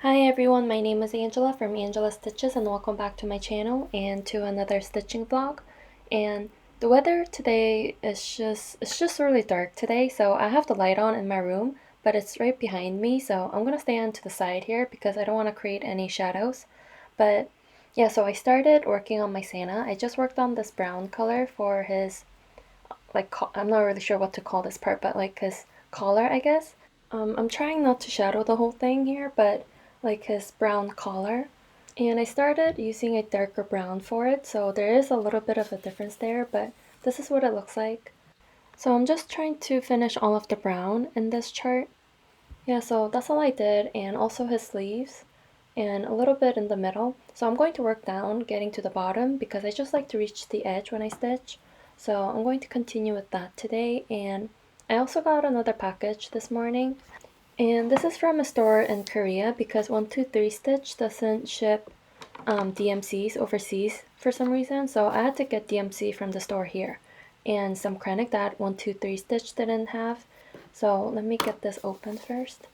Hi everyone, my name is Angela from Angela Stitches and welcome back to my channel and to another stitching vlog. And the weather today is just really dark today, so I have the light on in my room, but it's right behind me, so I'm gonna stay on to the side here because I don't want to create any shadows. But yeah, so I started working on my Santa. I just worked on this brown color for his, I'm not really sure what to call this part, but like his collar, I guess. I'm trying not to shadow the whole thing here, but like his brown collar. And I started using a darker brown for it, so there is a little bit of a difference there, but this is what it looks like. So I'm just trying to finish all of the brown in this chart. Yeah, so that's all I did, and also his sleeves, and a little bit in the middle. So I'm going to work down, getting to the bottom, because I just like to reach the edge when I stitch. So I'm going to continue with that today, and I also got another package this morning. And this is from a store in Korea because 123 Stitch doesn't ship DMCs overseas for some reason, so I had to get DMC from the store here. And some Krennic that 123 Stitch didn't have. So let me get this open first.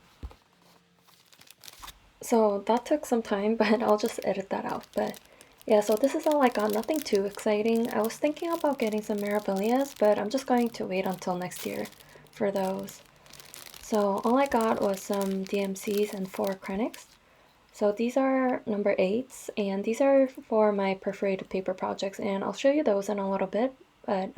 So that took some time, but I'll just edit that out. But yeah, so this is all I got, nothing too exciting. I was thinking about getting some Mirabilias, but I'm just going to wait until next year for those. So all I got was some DMCs and 4 Krennics. So these are number 8s, and these are for my perforated paper projects, and I'll show you those in a little bit. But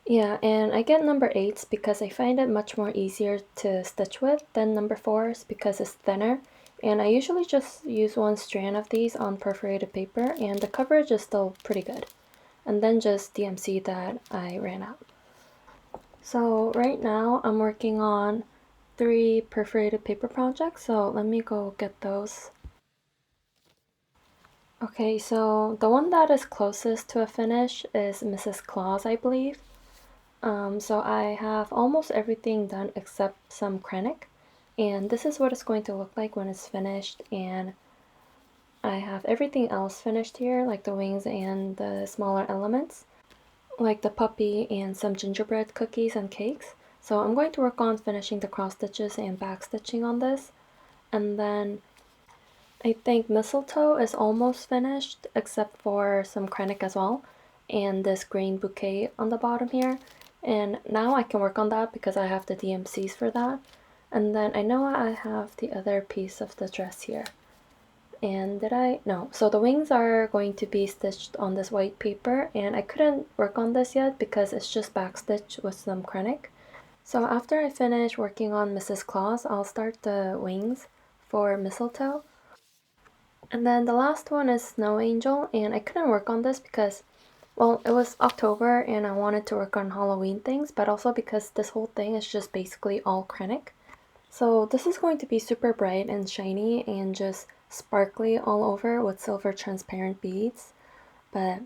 yeah, and I get number 8s because I find it much more easier to stitch with than number 4s because it's thinner. And I usually just use one strand of these on perforated paper, and the coverage is still pretty good. And then just DMC that I ran out. So right now I'm working on 3 perforated paper projects, so let me go get those. Okay, so the one that is closest to a finish is Mrs. Claus, I believe. So I have almost everything done except some Krennic, and this is what it's going to look like when it's finished, and I have everything else finished here, like the wings and the smaller elements, like the puppy and some gingerbread cookies and cakes. So I'm going to work on finishing the cross stitches and back stitching on this, and then I think mistletoe is almost finished except for some Krennic as well and this green bouquet on the bottom here, and now I can work on that because I have the DMCs for that. And then I know I have the other piece of the dress here, and did I? No. So the wings are going to be stitched on this white paper, and I couldn't work on this yet because it's just backstitch with some Krennic. So after I finish working on Mrs. Claus, I'll start the wings for mistletoe. And then the last one is Snow Angel, and I couldn't work on this because, well, it was October and I wanted to work on Halloween things, but also because this whole thing is just basically all Krennic. So this is going to be super bright and shiny and just sparkly all over with silver transparent beads. But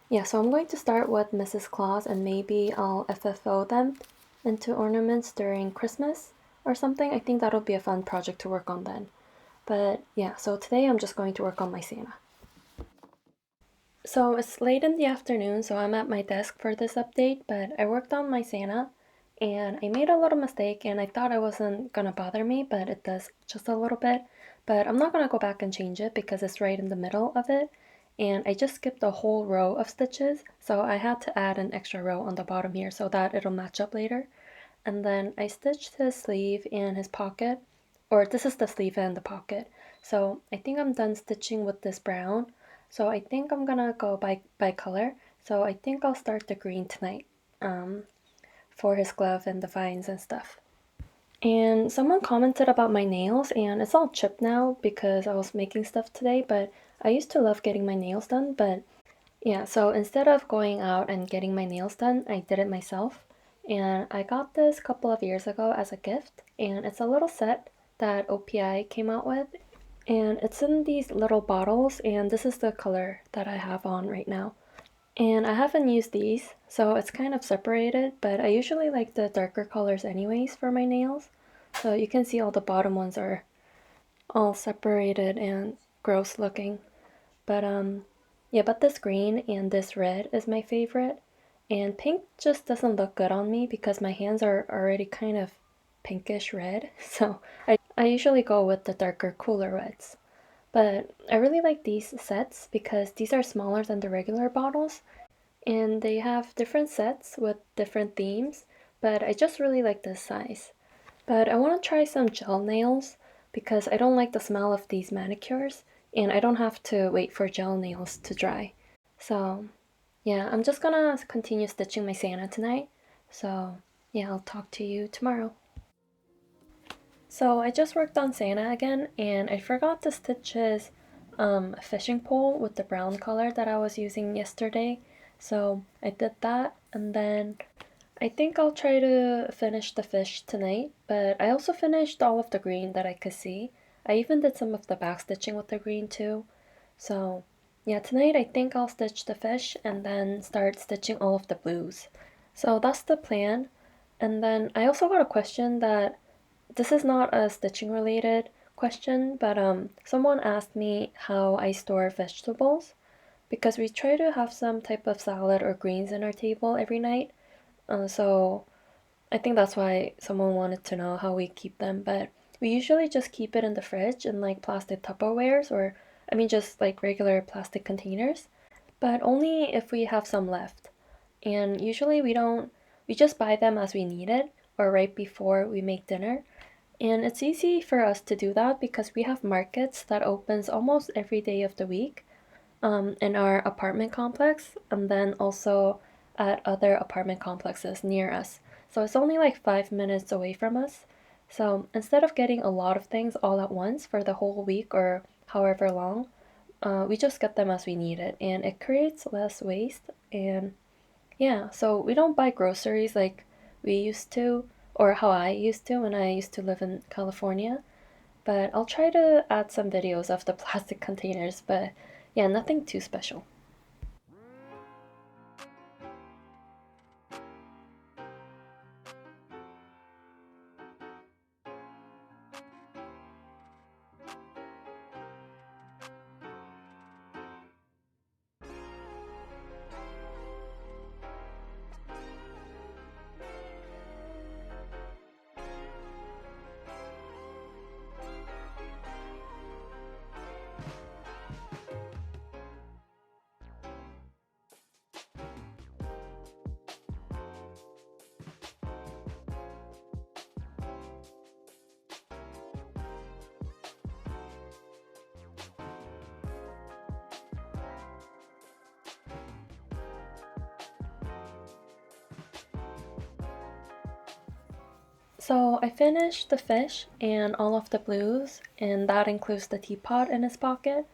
yeah, so I'm going to start with Mrs. Claus and maybe I'll FFO them into ornaments during Christmas or something. I think that'll be a fun project to work on then. But yeah, so today I'm just going to work on my Santa. So it's late in the afternoon, so I'm at my desk for this update, but I worked on my Santa and I made a little mistake and I thought it wasn't gonna bother me, but it does just a little bit. But I'm not gonna go back and change it because it's right in the middle of it. And I just skipped a whole row of stitches, so I had to add an extra row on the bottom here so that it'll match up later. And then I stitched his sleeve and his pocket, or this is the sleeve and the pocket. So I think I'm done stitching with this brown. So I think I'm gonna go by color. So I think I'll start the green tonight for his glove and the vines and stuff. And someone commented about my nails, and it's all chipped now because I was making stuff today, but I used to love getting my nails done, but yeah, so instead of going out and getting my nails done, I did it myself. And I got this a couple of years ago as a gift, and it's a little set that OPI came out with. And it's in these little bottles, and this is the color that I have on right now. And I haven't used these, so it's kind of separated, but I usually like the darker colors anyways for my nails. So you can see all the bottom ones are all separated and gross looking. But yeah, but this green and this red is my favorite. And pink just doesn't look good on me because my hands are already kind of pinkish red. So I usually go with the darker, cooler reds. But I really like these sets because these are smaller than the regular bottles and they have different sets with different themes, but I just really like this size. But I want to try some gel nails because I don't like the smell of these manicures and I don't have to wait for gel nails to dry. So yeah, I'm just gonna continue stitching my Santa tonight. So yeah, I'll talk to you tomorrow. So I just worked on Santa again and I forgot to stitch his fishing pole with the brown color that I was using yesterday. So I did that and then I think I'll try to finish the fish tonight, but I also finished all of the green that I could see. I even did some of the back stitching with the green too. So yeah, tonight I think I'll stitch the fish and then start stitching all of the blues. So that's the plan. And then I also got a question that this is not a stitching related question, but someone asked me how I store vegetables because we try to have some type of salad or greens in our table every night. So I think that's why someone wanted to know how we keep them, but we usually just keep it in the fridge in like plastic Tupperwares or I mean just like regular plastic containers, but only if we have some left. And usually we just buy them as we need it or right before we make dinner. And it's easy for us to do that because we have markets that opens almost every day of the week in our apartment complex and then also at other apartment complexes near us. So it's only like 5 minutes away from us. So instead of getting a lot of things all at once for the whole week or however long, we just get them as we need it and it creates less waste. And yeah, so we don't buy groceries like we used to or how I used to when I used to live in California. But I'll try to add some videos of the plastic containers, but yeah, nothing too special. So I finished the fish and all of the blues, and that includes the teapot in his pocket.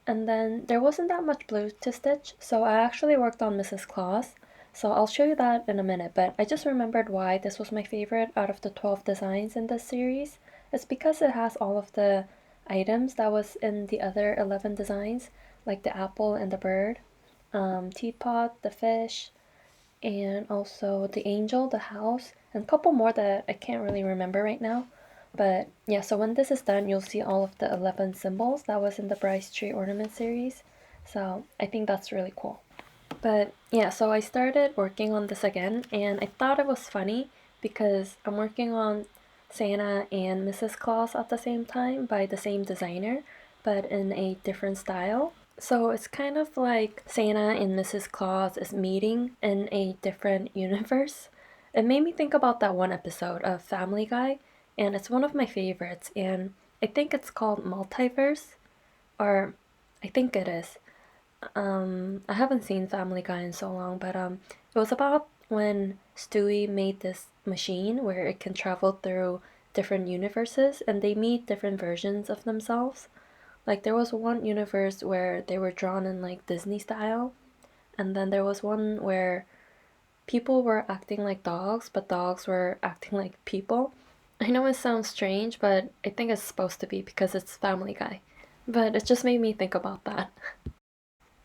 And then there wasn't that much blue to stitch, so I actually worked on Mrs. Claus. So I'll show you that in a minute, but I just remembered why this was my favorite out of the 12 designs in this series. It's because it has all of the items that was in the other 11 designs, like the apple and the bird, teapot, the fish, and also the angel, the house, and a couple more that I can't really remember right now. But yeah, so when this is done, you'll see all of the 11 symbols that was in the Bryce Tree Ornament series. So I think that's really cool. But yeah, so I started working on this again, and I thought it was funny because I'm working on Santa and Mrs. Claus at the same time by the same designer, but in a different style. So it's kind of like Santa and Mrs. Claus is meeting in a different universe. It made me think about that one episode of Family Guy, and it's one of my favorites, and I think it's called Multiverse, or I think it is. I haven't seen Family Guy in so long, but it was about when Stewie made this machine where it can travel through different universes and they meet different versions of themselves. Like there was one universe where they were drawn in like Disney style, and then there was one where people were acting like dogs, but dogs were acting like people. I know it sounds strange, but I think it's supposed to be because it's Family Guy. But it just made me think about that.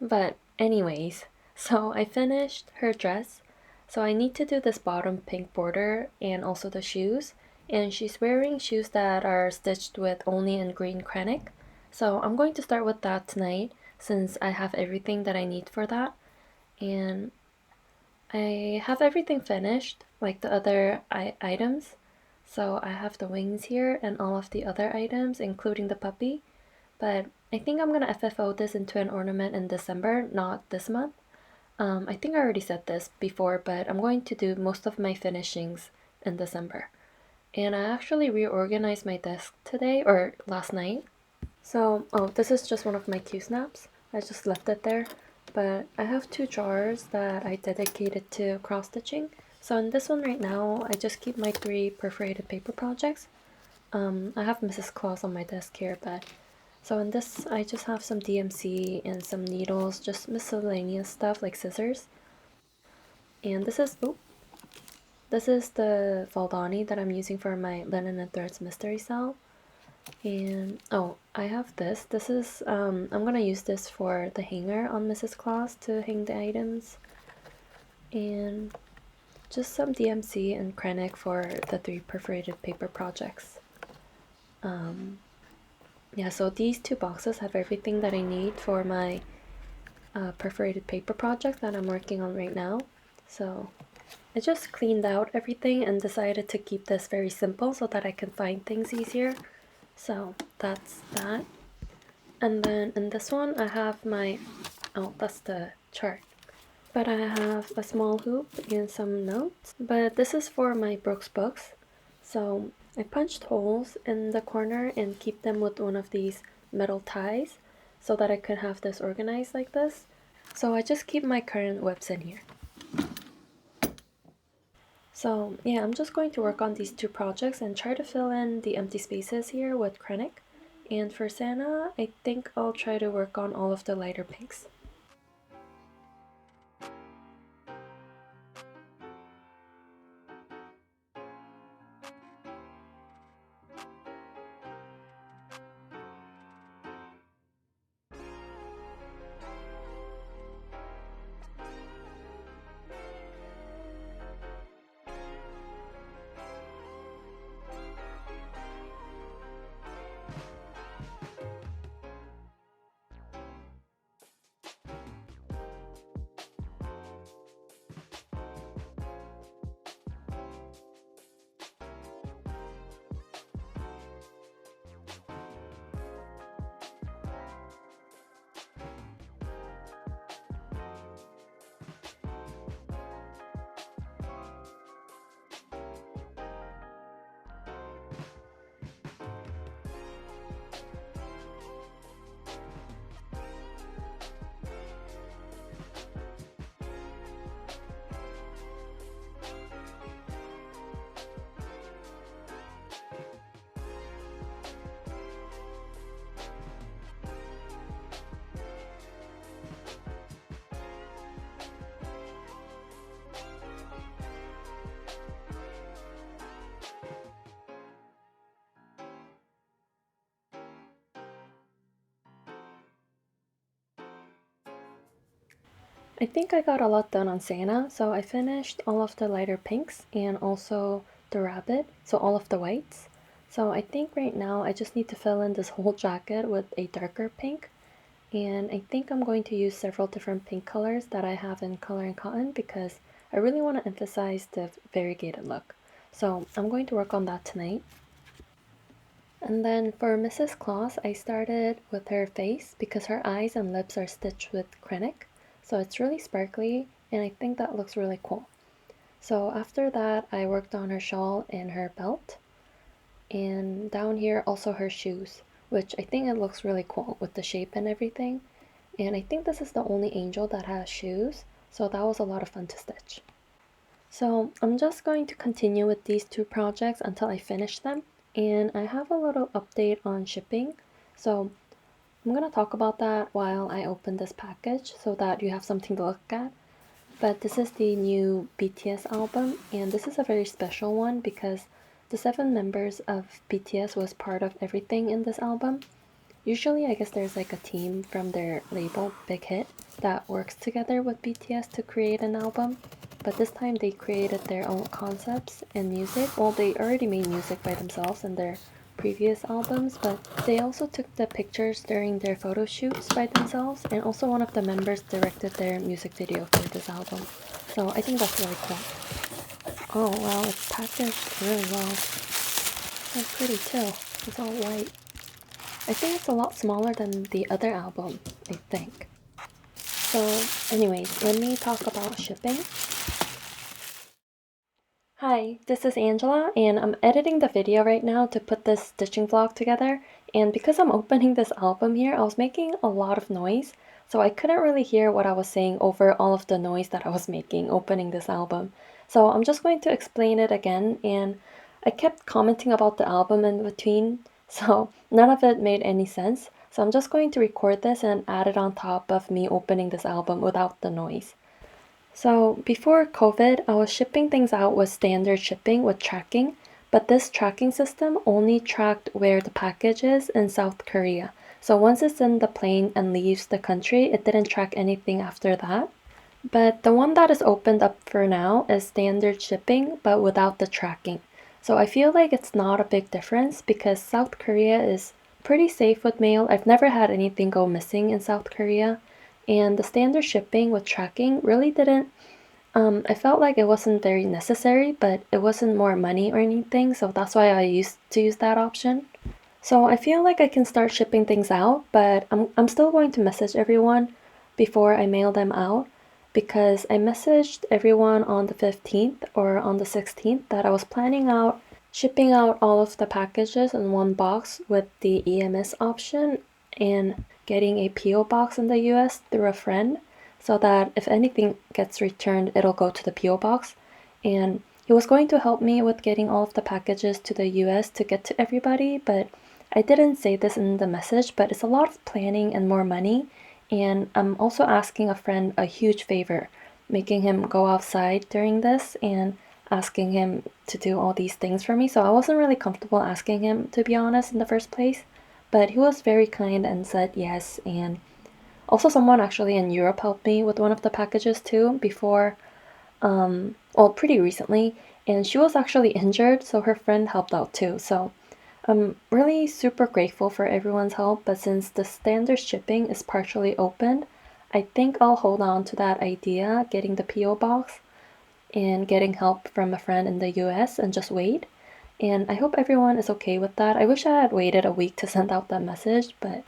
But, anyways, so I finished her dress. So I need to do this bottom pink border and also the shoes. And she's wearing shoes that are stitched with only in green Krennic. So I'm going to start with that tonight since I have everything that I need for that. And I have everything finished, like the other items. So I have the wings here and all of the other items, including the puppy. But I think I'm gonna FFO this into an ornament in December, not this month. I think I already said this before, but I'm going to do most of my finishings in December. And I actually reorganized my desk today, or last night. So, oh, this is just one of my Q snaps. I just left it there. But I have two drawers that I dedicated to cross stitching. So in this one right now, I just keep my 3 perforated paper projects. I have Mrs. Claus on my desk here, but so in this I just have some DMC and some needles, just miscellaneous stuff like scissors. And this is the Valdani that I'm using for my Linen and Threads mystery cell. And oh, I have this. This is I'm gonna use this for the hanger on Mrs. Claus to hang the items. And just some DMC and Krennic for the 3 perforated paper projects. Yeah, so these 2 boxes have everything that I need for my perforated paper project that I'm working on right now. So I just cleaned out everything and decided to keep this very simple so that I can find things easier. So that's that. And then in this one I have my, oh, that's the chart. But I have a small hoop and some notes. But this is for my Brooks books. So I punched holes in the corner and keep them with one of these metal ties so that I could have this organized like this. So I just keep my current whips in here. So yeah, I'm just going to work on these 2 projects and try to fill in the empty spaces here with Krennic. And for Santa, I think I'll try to work on all of the lighter pinks. I think I got a lot done on Santa, so I finished all of the lighter pinks and also the rabbit, so all of the whites. So I think right now I just need to fill in this whole jacket with a darker pink, and I think I'm going to use several different pink colors that I have in Color and Cotton because I really want to emphasize the variegated look. So I'm going to work on that tonight. And then for Mrs. Claus, I started with her face because her eyes and lips are stitched with Krennic. So it's really sparkly and I think that looks really cool. So after that, I worked on her shawl and her belt. And down here also her shoes, which I think it looks really cool with the shape and everything. And I think this is the only angel that has shoes. So that was a lot of fun to stitch. So I'm just going to continue with these 2 projects until I finish them. And I have a little update on shipping. So I'm going to talk about that while I open this package so that you have something to look at. But this is the new BTS album, and this is a very special one because the 7 members of BTS was part of everything in this album. Usually I guess there's like a team from their label Big Hit that works together with BTS to create an album, but this time they created their own concepts and music. Well, they already made music by themselves in their previous albums, but they also took the pictures during their photo shoots by themselves, and also one of the members directed their music video for this album. So I think that's really cool. Oh wow, it's packaged really well. So pretty too. It's all white. I think it's a lot smaller than the other album, I think. So anyways, let me talk about shipping. Hi, this is Angela, and I'm editing the video right now to put this stitching vlog together. And because I'm opening this album here, I was making a lot of noise, so I couldn't really hear what I was saying over all of the noise that I was making opening this album. So I'm just going to explain it again, and I kept commenting about the album in between, so none of it made any sense. So I'm just going to record this and add it on top of me opening this album without the noise. So before COVID, I was shipping things out with standard shipping with tracking, but this tracking system only tracked where the package is in South Korea. So once it's in the plane and leaves the country, it didn't track anything after that. But the one that is opened up for now is standard shipping, but without the tracking. So I feel like it's not a big difference because South Korea is pretty safe with mail. I've never had anything go missing in South Korea. And the standard shipping with tracking really didn't, I felt like it wasn't very necessary, but it wasn't more money or anything, so that's why I used to use that option. So I feel like I can start shipping things out, but I'm still going to message everyone before I mail them out because I messaged everyone on the 15th or on the 16th that I was planning out shipping out all of the packages in one box with the EMS option and getting a PO box in the US through a friend so that if anything gets returned, it'll go to the PO box. And he was going to help me with getting all of the packages to the US to get to everybody, but I didn't say this in the message, but it's a lot of planning and more money. And I'm also asking a friend a huge favor, making him go outside during this and asking him to do all these things for me. So I wasn't really comfortable asking him, to be honest, in the first place. But he was very kind and said yes. And also, someone actually in Europe helped me with one of the packages too before, well, pretty recently. And she was actually injured, so her friend helped out too. So I'm really super grateful for everyone's help, but since the standard shipping is partially opened, I think I'll hold on to that idea, getting the PO box and getting help from a friend in the US and just wait. And I hope everyone is okay with that. I wish I had waited a week to send out that message, but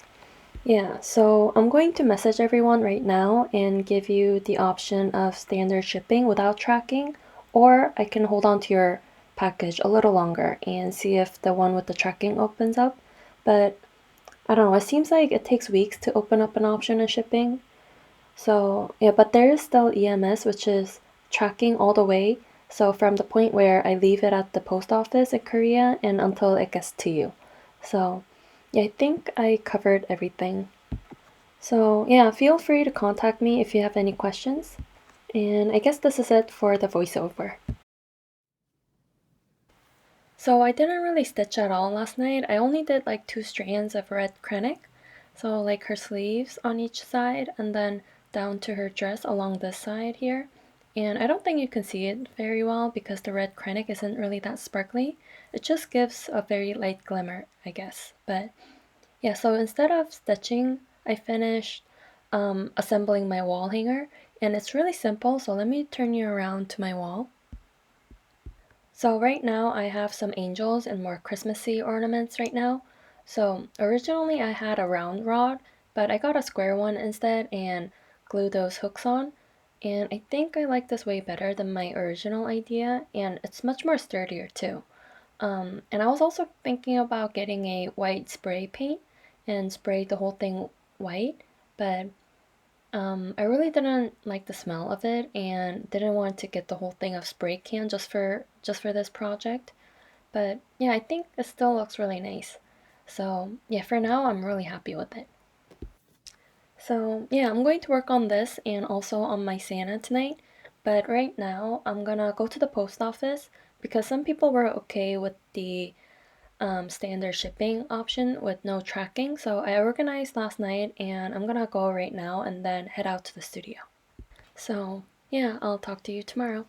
yeah, so I'm going to message everyone right now and give you the option of standard shipping without tracking, or I can hold on to your package a little longer and see if the one with the tracking opens up. But I don't know, it seems like it takes weeks to open up an option in shipping. So yeah, but there is still EMS, which is tracking all the way. So from the point where I leave it at the post office in Korea and until it gets to you. So yeah, I think I covered everything. So yeah, feel free to contact me if you have any questions. And I guess this is it for the voiceover. So I didn't really stitch at all last night. I only did like 2 strands of red krennic. So like her sleeves on each side and then down to her dress along this side here. And I don't think you can see it very well because the red krennic isn't really that sparkly. It just gives a very light glimmer, I guess. But yeah, so instead of stitching, I finished assembling my wall hanger. And it's really simple, so let me turn you around to my wall. So right now I have some angels and more Christmassy ornaments right now. So originally I had a round rod, but I got a square one instead and glued those hooks on. And I think I like this way better than my original idea, and it's much more sturdier too. And I was also thinking about getting a white spray paint and spray the whole thing white, but I really didn't like the smell of it and didn't want to get the whole thing of spray can just for this project. But yeah, I think it still looks really nice. So yeah, for now I'm really happy with it. So yeah, I'm going to work on this and also on my Santa tonight. But right now I'm gonna go to the post office because some people were okay with the standard shipping option with no tracking. So I organized last night and I'm gonna go right now and then head out to the studio. So yeah, I'll talk to you tomorrow.